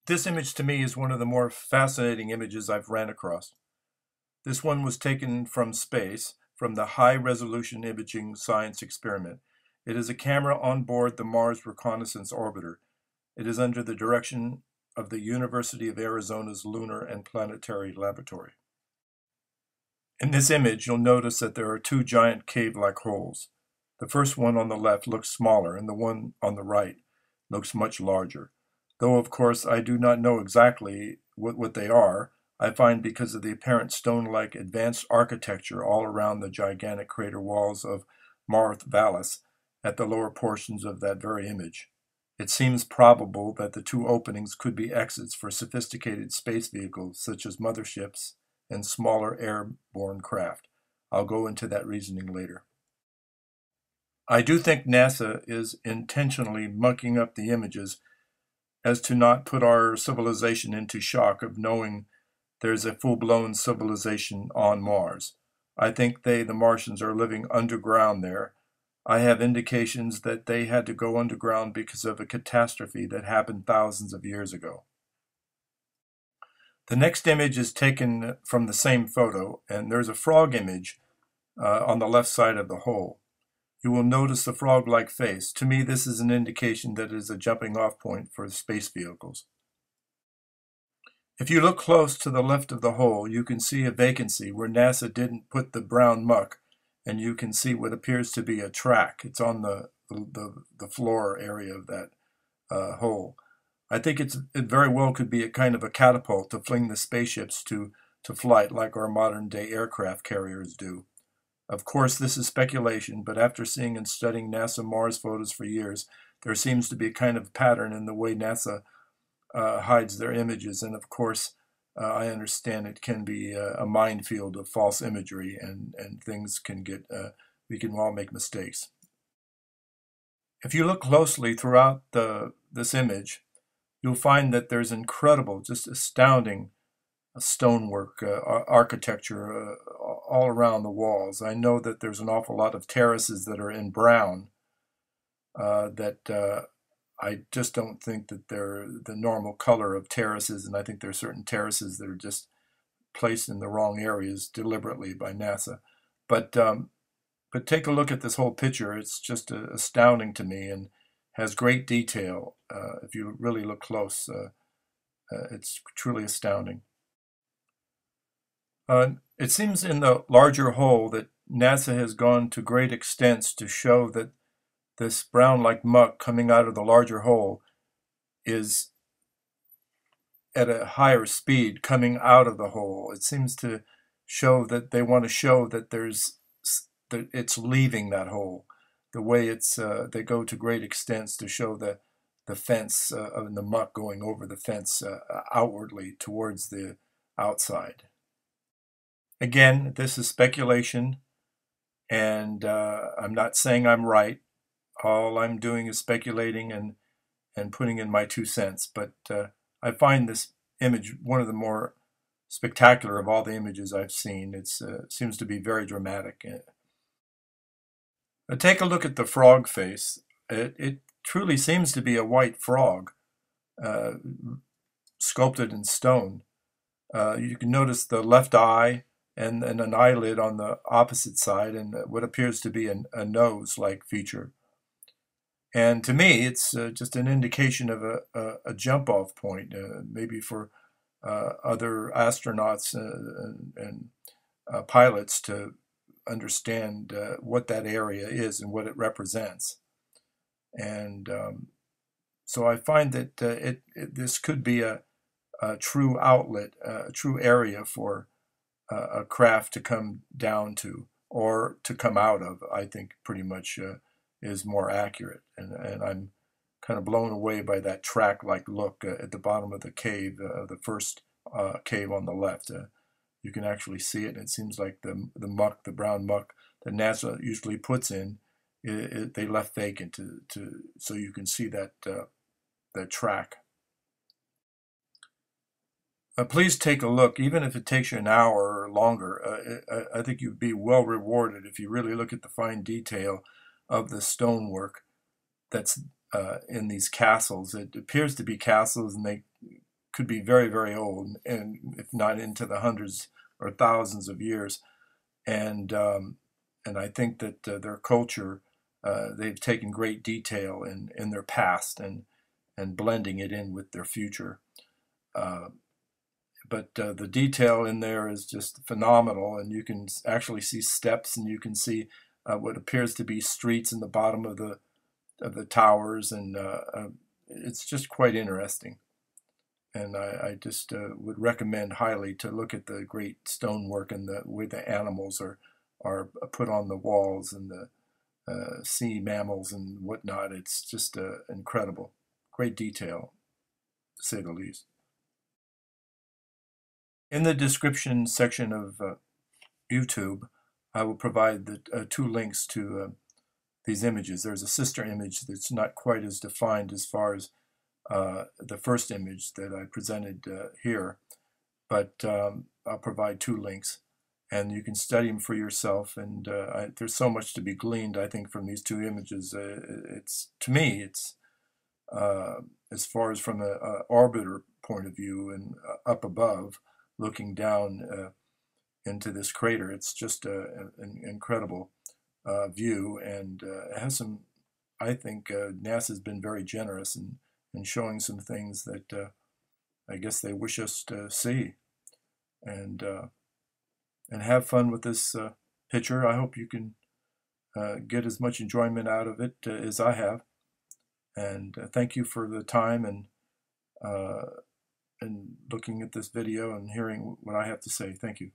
This image to me is one of the more fascinating images I've ran across. This one was taken from space, from the High Resolution Imaging Science Experiment. It is a camera on board the Mars Reconnaissance Orbiter. It is under the direction of the University of Arizona's Lunar and Planetary Laboratory. In this image, you'll notice that there are two giant cave-like holes. The first one on the left looks smaller, and the one on the right looks much larger. Though, of course, I do not know exactly what they are, I find because of the apparent stone-like advanced architecture all around the gigantic crater walls of Mawrth Vallis at the lower portions of that very image. It seems probable that the two openings could be exits for sophisticated space vehicles such as motherships and smaller airborne craft. I'll go into that reasoning later. I do think NASA is intentionally mucking up the images as to not put our civilization into shock of knowing there's a full-blown civilization on Mars. I think the Martians, are living underground there. I have indications that they had to go underground because of a catastrophe that happened thousands of years ago. The next image is taken from the same photo, and there's a frog image on the left side of the hole. You will notice the frog-like face. To me, this is an indication that it is a jumping-off point for space vehicles. If you look close to the left of the hole, you can see a vacancy where NASA didn't put the brown muck, and you can see what appears to be a track. It's on the floor area of that hole. I think it very well could be a kind of a catapult to fling the spaceships to flight like our modern-day aircraft carriers do. Of course, this is speculation, but after seeing and studying NASA Mars photos for years, there seems to be a kind of pattern in the way NASA hides their images, and of course, I understand it can be a minefield of false imagery, and things can get, we can all make mistakes. If you look closely throughout this image, you'll find that there's incredible, just astounding stonework, architecture all around the walls. I know that there's an awful lot of terraces that are in brown that I just don't think that they're the normal color of terraces, and I think there are certain terraces that are just placed in the wrong areas deliberately by NASA. But take a look at this whole picture. It's just astounding to me and has great detail. If you really look close, it's truly astounding. It seems in the larger hole that NASA has gone to great extents to show that this brown-like muck coming out of the larger hole is at a higher speed coming out of the hole. It seems to show that they want to show that that it's leaving that hole. The way they go to great extents to show the fence of the muck going over the fence outwardly towards the outside. Again, this is speculation, and I'm not saying I'm right. All I'm doing is speculating and putting in my 2 cents. But I find this image one of the more spectacular of all the images I've seen. It seems to be very dramatic. Take a look at the frog face. It truly seems to be a white frog uh, sculpted in stone. You can notice the left eye and an eyelid on the opposite side, and what appears to be a nose-like feature. And to me, it's just an indication of a jump-off point, maybe for other astronauts and pilots to understand what that area is and what it represents. And so I find that this could be a true outlet, a true area for a craft to come down to or to come out of. I think pretty much is more accurate. And I'm kind of blown away by that track-like look at the bottom of the cave, the first cave on the left. You can actually see it, and it seems like the muck, the brown muck that NASA usually puts in, they left vacant so you can see that track. Please take a look, even if it takes you an hour or longer. I think you'd be well rewarded if you really look at the fine detail of the stonework that's in these castles. It appears to be castles, and they could be very, very old, and if not into the hundreds or thousands of years. And I think that their culture, they've taken great detail in their past and blending it in with their future. But the detail in there is just phenomenal, and you can actually see steps, and you can see what appears to be streets in the bottom of the towers, and it's just quite interesting. And I just would recommend highly to look at the great stonework and the way the animals are put on the walls, and the sea mammals and whatnot. It's just incredible. Great detail, to say the least. In the description section of YouTube, I will provide the two links to these images. There's a sister image that's not quite as defined as far as the first image that I presented here, but I'll provide two links, and you can study them for yourself. And there's so much to be gleaned, I think, from these two images. It's, to me, it's as far as from an orbiter point of view and up above, looking down into this crater, it's just an incredible view, and it has some. I think NASA's been very generous in showing some things that I guess they wish us to see, and have fun with this picture. I hope you can get as much enjoyment out of it as I have, and thank you for the time and looking at this video and hearing what I have to say. Thank you.